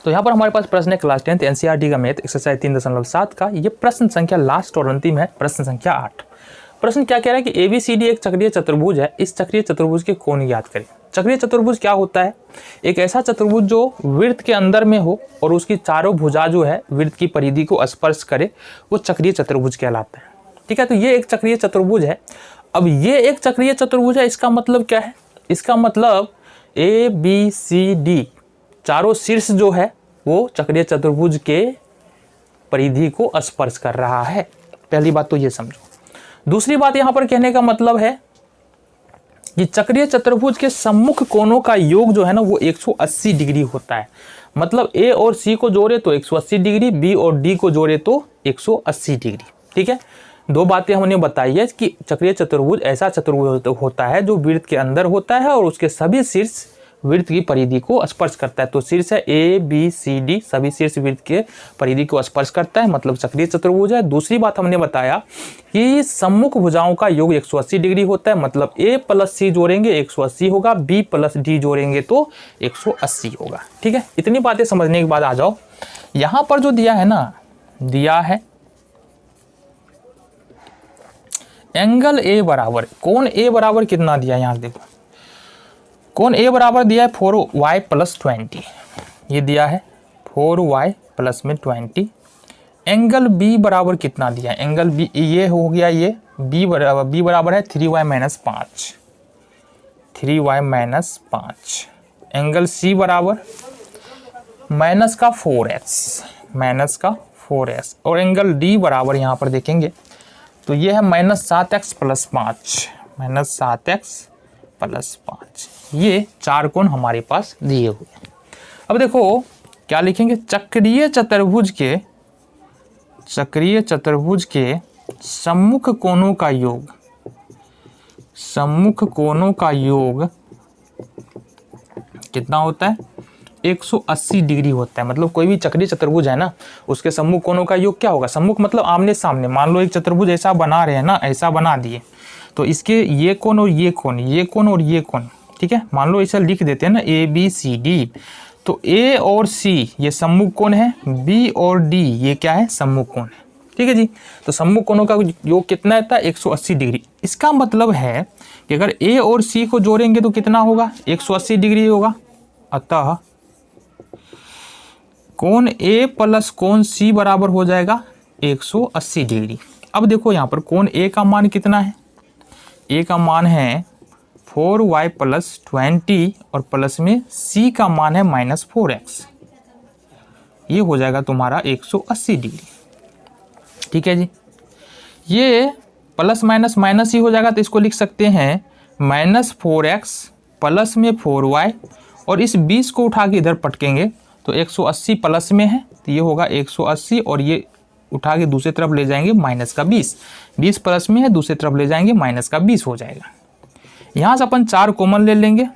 तो यहाँ पर हमारे पास प्रश्न है क्लास 10th एनसीईआरटी का मैथ एक्सरसाइज 3.7 का। ये प्रश्न संख्या लास्ट और अंतिम है, प्रश्न संख्या 8। प्रश्न क्या कह रहा है कि ABCD एक चक्रीय चतुर्भुज है, इस चक्रीय चतुर्भुज के कोण ज्ञात करें। चक्रीय चतुर्भुज क्या होता है? एक ऐसा चतुर्भुज जो वृत्त के अंदर में हो और उसकी चारों भुजा जो है वृत्त की परिधि को स्पर्श करे, वो चक्रीय चतुर्भुज कहलाता है। ठीक है, तो ये एक चक्रीय चतुर्भुज है। अब ये एक चक्रीय चतुर्भुज है, इसका मतलब क्या है? इसका मतलब ABCD चारों शीर्ष जो है वो चक्रीय चतुर्भुज के परिधि को स्पर्श कर रहा है। पहली बात तो ये समझो। दूसरी बात यहाँ पर कहने का मतलब है कि चक्रीय चतुर्भुज के सम्मुख कोणों का योग जो है ना वो 180 डिग्री होता है। मतलब A और C को जोड़े तो 180 डिग्री, B और D को जोड़े तो 180 डिग्री। ठीक है, दो बातें हमने बताई है कि चक्रीय चतुर्भुज ऐसा चतुर्भुज होता है जो वृत्त के अंदर होता है और उसके सभी शीर्ष वृत्त की परिधि को स्पर्श करता है। तो शीर्ष है ABCD, सभी शीर्ष वृत्त के परिधि को स्पर्श करता है, मतलब चक्रीय चतुर्भुज है। दूसरी बात हमने बताया कि सम्मुख भुजाओं का योग 180 डिग्री होता है, मतलब A प्लस C जोड़ेंगे 180 होगा, B प्लस D जोड़ेंगे तो 180 होगा। ठीक है, इतनी बातें समझने के बाद आ जाओ यहां पर जो दिया है ना, दिया है एंगल A बराबर, कोण A बराबर कितना दिया है? यहां देखो, कोण A बराबर दिया है 4y प्लस 20, ये दिया है 4y प्लस में 20। एंगल B बराबर कितना दिया है? एंगल B ये हो गया, ये B बराबर है 3y minus 5, 3y minus 5। Angle C बराबर माइनस का 4x, माइनस का 4x। और एंगल D बराबर यहाँ पर देखेंगे तो ये है minus 7x plus 5, minus 7x plus 5। ये चार कोण हमारे पास दिए हुए। अब देखो क्या लिखेंगे? चक्रीय चतुर्भुज के सम्मुख कोणों का योग, सम्मुख कोणों का योग कितना होता है? 180 डिग्री होता है। मतलब कोई भी चक्रीय चतुर्भुज है ना, उसके सम्मुख कोणों का योग क्या होगा? सम्मुख मतलब आमने सामने। मान लो एक चतुर्भुज ऐसा बना रहे हैं ना, ऐसा बना दिए तो इसके ये कोण और ये कोण, ये कोण और ये कोण, ठीक है, मान लो ऐसा लिख देते हैं ना ABCD, तो A और C ये सम्मुख कोण है, B और D ये क्या है? सम्मुख कोण है। ठीक है जी, तो सम्मुख कोणों का योग कितना रहता है? 180 डिग्री। इसका मतलब है कि अगर A और C को जोड़ेंगे तो कितना होगा? 180 डिग्री होगा। अतः कोण A प्लस कोण C बराबर हो जाएगा 180 डिग्री। अब देखो यहाँ पर कोण A का मान कितना है? A का मान है 4y प्लस 20 और प्लस में C का मान है माइनस 4x। ये हो जाएगा तुम्हारा 180 डिग्री। ठीक है जी, ये प्लस माइनस माइनस ही हो जाएगा, तो इसको लिख सकते हैं माइनस 4x प्लस में 4y, और इस 20 को उठा के इधर पटकेंगे तो 180 प्लस में है तो ये होगा 180, और ये उठा के दूसरी तरफ ले जाएंगे माइनस का 20, 20 प्लस में है, दूसरी तरफ ले जाएंगे माइनस का 20 हो जाएगा। यहाँ से अपन 4 कॉमन ले लेंगे,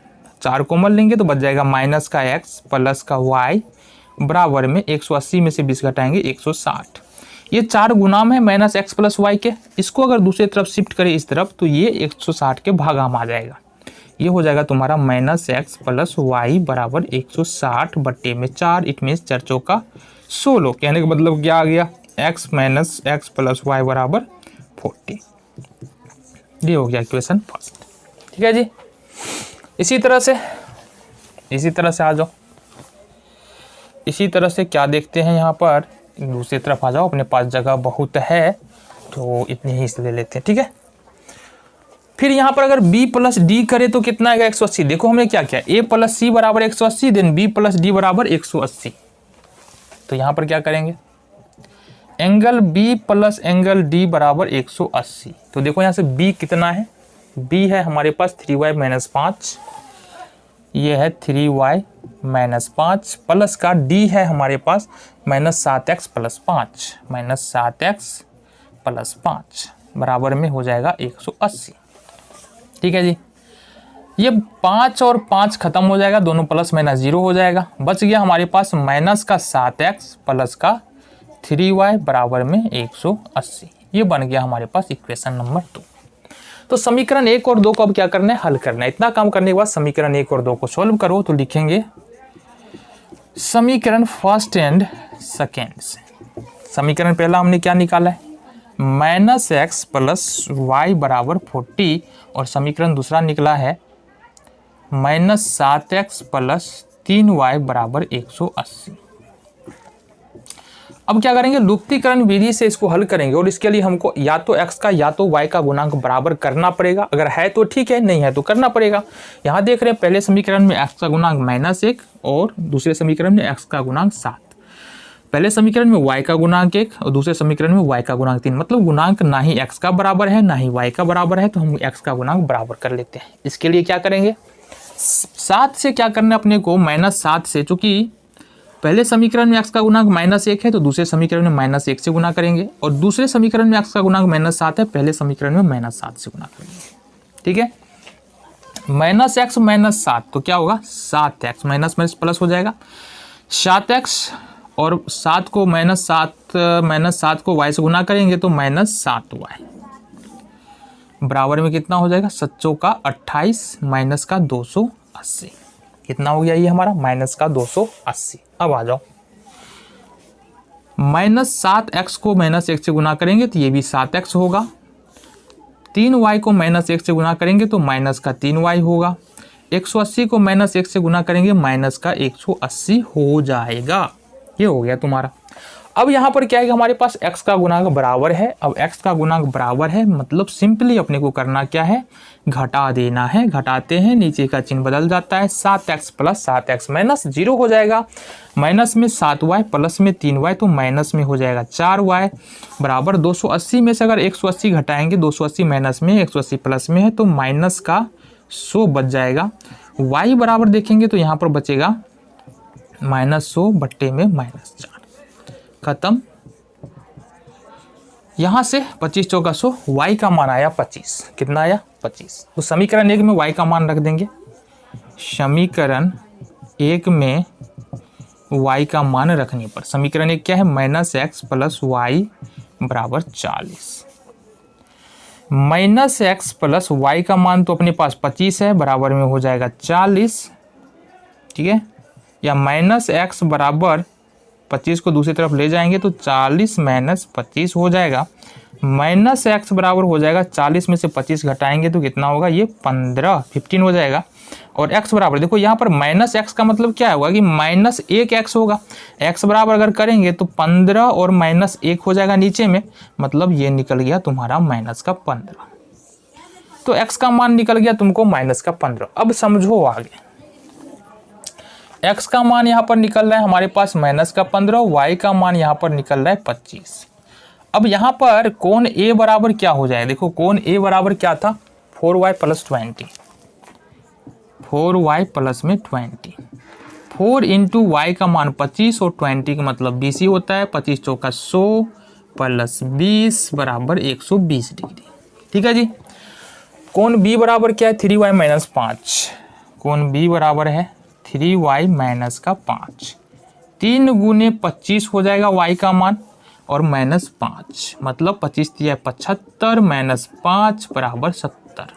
4 कॉमन लेंगे तो बच जाएगा माइनस का x प्लस का y बराबर में 180 में से 20 घटाएंगे 160। ये 4 गुणाम है माइनस x प्लस y के, इसको अगर दूसरी तरफ शिफ्ट करें इस तरफ तो ये 160 के भागाम आ जाएगा। ये हो जाएगा तुम्हारा माइनस x प्लस y बराबर 160 बट्टे में 4, इट मीन्स 4 चौका 16। कहने का मतलब क्या आ गया? x minus x plus y बराबर 40। ये हो गया इक्वेशन फर्स्ट। ठीक है जी, इसी तरह से आ जाओ। इसी तरह से क्या देखते हैं यहाँ पर? दूसरी तरफ आ जाओ, अपने पास जगह बहुत है तो इतनी ही ले लेते हैं। ठीक है, फिर यहाँ पर अगर B प्लस D करे तो कितना आएगा? 180। देखो हमने क्या किया, A प्लस C बराबर 180, देन B प्लस D बराबर 180। तो यहाँ पर क्या करेंगे? Angle B plus angle D बराबर 180। तो देखो यहाँ से B कितना है? B है हमारे पास 3y माइनस 5, ये है 3y माइनस 5, प्लस का D है हमारे पास minus 7x plus 5, minus 7x plus 5 बराबर में हो जाएगा 180। ठीक है जी, ये 5 और 5 खत्म हो जाएगा, दोनों प्लस माइनस 0 हो जाएगा। बच गया हमारे पास माइनस का 7x प्लस का 3y बराबर में 180। ये बन गया हमारे पास इक्वेशन नंबर 2। तो समीकरण 1 और 2 को अब क्या करना है? हल करना है। इतना काम करने के बाद समीकरण 1 और 2 को सॉल्व करो तो लिखेंगे समीकरण फर्स्ट एंड सेकेंड से, समीकरण पहला हमने क्या निकाला है, -x + y = 40 और समीकरण दूसरा निकला है -7x + 3y = 180। अब क्या करेंगे, लुप्तीकरण विधि से इसको हल करेंगे और इसके लिए हमको या तो x का या तो y का गुणांक बराबर करना पड़ेगा, अगर है तो ठीक है, नहीं है तो करना पड़ेगा। यहाँ देख रहे हैं पहले समीकरण में x का गुणांक -1 और दूसरे समीकरण में x का गुणांक 7। पहले समीकरण में y का गुणांक 1 और दूसरे समीकरण में y का गुणांक 3, मतलब गुणांक ना ही x का बराबर है ना ही y का बराबर है, तो हम x का गुणांक बराबर कर लेते हैं। इसके लिए क्या करेंगे, 7 से क्या करना है अपने को, -7 से, चूंकि पहले समीकरण में x का गुणांक -1 है तो दूसरे समीकरण में -1 से गुना करेंगे और दूसरे समीकरण में x का गुणांक -7 है, पहले समीकरण में -7 से गुना करेंगे। ठीक है, -x -7 तो क्या होगा, 7x, माइनस माइनस प्लस हो जाएगा, 7x और 7 को -7 को y से गुना करेंगे तो -7y बराबर में कितना हो जाएगा, 7 का 28 माइनस का 280, कितना हो गया ये हमारा, -280। अब आ जाओ, -7x को -1 से गुना करेंगे तो ये भी 7x होगा, 3y को -1 से गुना करेंगे तो -3y होगा, 180 को -1 से गुना करेंगे -180 हो जाएगा। ये हो गया तुम्हारा। अब यहाँ पर क्या है कि हमारे पास x का गुणांक बराबर है। अब x का गुणांक बराबर है मतलब सिंपली अपने को करना क्या है, घटा देना है। घटाते हैं, नीचे का चिन्ह बदल जाता है, 7x + 7x -0 हो जाएगा, माइनस में 7y प्लस में 3y तो माइनस में हो जाएगा 4y बराबर 280 में से अगर 180 घटाएंगे, 280 माइनस में 180 प्लस में है तो माइनस का 100 बच जाएगा। y बराबर देखेंगे तो यहाँ पर बचेगा -100 बट्टे में -4, खत्म। यहां से 25 चौका 100, y का मान आया 25, कितना आया 25। तो समीकरण 1 में y का मान रख देंगे, समीकरण 1 में y का मान रखने पर समीकरण 1 क्या है, -x + y = 40। -x + y का मान तो अपने पास 25 है, बराबर में हो जाएगा 40, ठीक है, या -x बराबर 25 को दूसरी तरफ ले जाएंगे तो 40 - 25 हो जाएगा, -x बराबर हो जाएगा 40 में से 25 घटाएंगे तो कितना होगा, ये 15 हो जाएगा। और x बराबर देखो यहाँ पर -x का मतलब क्या होगा कि -1x होगा, x बराबर अगर करेंगे तो 15 और -1 हो जाएगा नीचे में, मतलब ये निकल गया तुम्हारा -15। तो x का मान निकल गया तुमको -15। अब समझो आगे, x का मान यहाँ पर निकल रहा है हमारे पास -15, y का मान यहाँ पर निकल रहा है 25। अब यहाँ पर कोण A बराबर क्या हो जाए, देखो कोण A बराबर क्या था, 4y + 20, 4y प्लस में 20, 4 × y का मान 25 और 20 का मतलब 20 ही होता है, 25 चौका 100 + 20 बराबर 120 डिग्री। ठीक है जी। कोण B बराबर क्या है, 3y - 5, कोण B बराबर है 3y - 5, 3 × 25 हो जाएगा y का मान और -5 मतलब 25 × 75 - 5 बराबर 70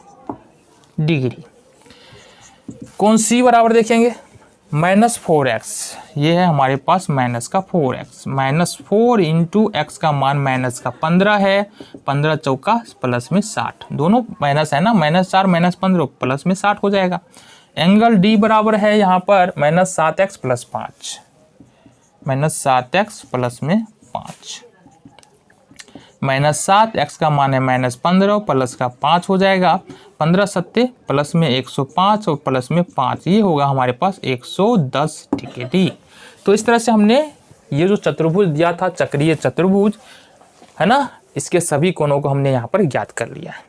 डिग्री। कोण C बराबर देखेंगे -4x, ये है हमारे पास -4x, -4 × x का मान -15 है, 15 चौका प्लस में 60, दोनों माइनस है ना, -4 - 15 प्लस में 60 हो जाएगा। एंगल D बराबर है यहाँ पर -7x + 5, -7x प्लस में 5, -7x का मान है -15 प्लस का 5 हो जाएगा, 15 सत्ते प्लस में 105 और प्लस में 5, ये होगा हमारे पास 110 डिग्री। तो इस तरह से हमने ये जो चतुर्भुज दिया था, चक्रीय चतुर्भुज है ना, इसके सभी कोणों को हमने यहाँ पर ज्ञात कर लिया है।